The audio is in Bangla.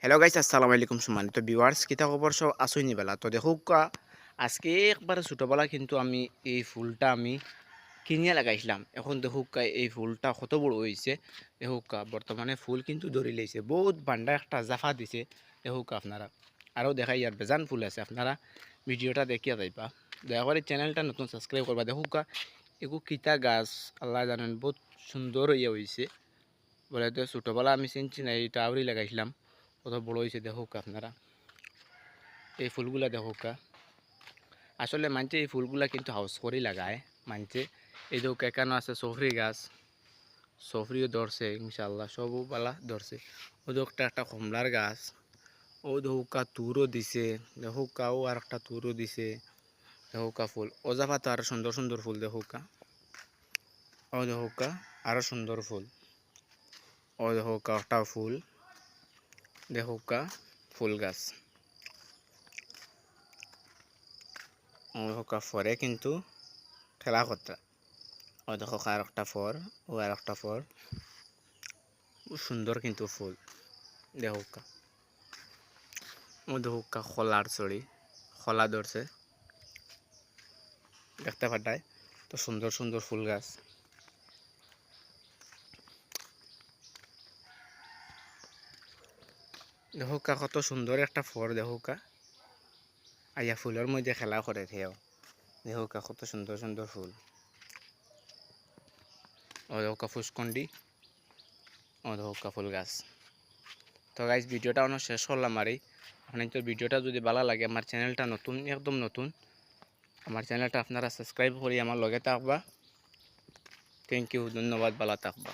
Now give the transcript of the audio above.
হ্যালো গাইস, আসসালামু আলাইকুম। সম্মানিত ভিউয়ার্স, কিতা খবর? সব আসুই নিবেলা। তো দেখুক, আজকে একবারে ছোটোবেলা কিন্তু আমি এই ফুলটা আমি কিনিয়া লাগাইছিলাম। এখন দেখুক এই ফুলটা কত বড় হয়েছে। দেখুক বর্তমানে ফুল কিন্তু ধরে লইছে, বহুত বান্ডা একটা জাফা দিছে। দেখুক আপনারা, আরও দেখাই আর বেজান ফুল আছে। আপনারা ভিডিওটা দেখিয়া যাইবা। দয়া করে চ্যানেলটা নতুন সাবস্ক্রাইব করবা। দেখুক এগু কিতা গাছ আল্লাহ জানেন, বহুত সুন্দর ইয়ে হয়েছে। বলে তো ছোটোবেলা আমি চিনছি না, এইটা আউরি লাগাইছিলাম, কত বড় হয়েছে। দেখুক আপনারা এই ফুলগুলা দেখুক। আসলে মানছে এই ফুলগুলা কিন্তু হাউস করেই লাগায় মানছে। এই দেখুক এখানে আছে সফরি গাছ, সফরিও ধরছে ইনশাল্লাহ, সবও পালা ধরছে। ও দেখুক একটা কমলার গাছ, ও দেখুকা তুরও দিছে। দেখুকা ও আর একটা তুরও দিছে। দেখুকা ফুল ওজাফা তো আরো সুন্দর সুন্দর ফুল। দেখুকা ও দেখুকা আরো সুন্দর ফুল। ও দেখুকা একটা ফুল। দেখুকা ফুল গাছ হোকা ফরে কিন্তু খেলা করতে। ও দেখো আর একটা ফর, ও আর একটা ফর, সুন্দর কিন্তু ফুল। দেখুকা ও দেখুকা খোলার চড়ি, খোলা ধরছে, দেখতে পাঠায় তো সুন্দর সুন্দর ফুল গাছ। দেখুকা কত সুন্দর একটা ফর। দেখুকা আইয়া ফুলের মধ্যে খেলা করে থেও। দেখুকা কত সুন্দর সুন্দর ফুল। ও দেখুকা ফুসকন্ডি, ও দেখুকা ফুল গাছ। তো গাইজ ভিডিওটা অনেক শেষ করলাম। আর আপনার ভিডিওটা যদি ভালো লাগে, আমার চ্যানেলটা নতুন, একদম নতুন, আমার চ্যানেলটা আপনারা সাবস্ক্রাইব করি আমার লগে থাকবা। থ্যাংক ইউ, ধন্যবাদ, ভালো থাকবা।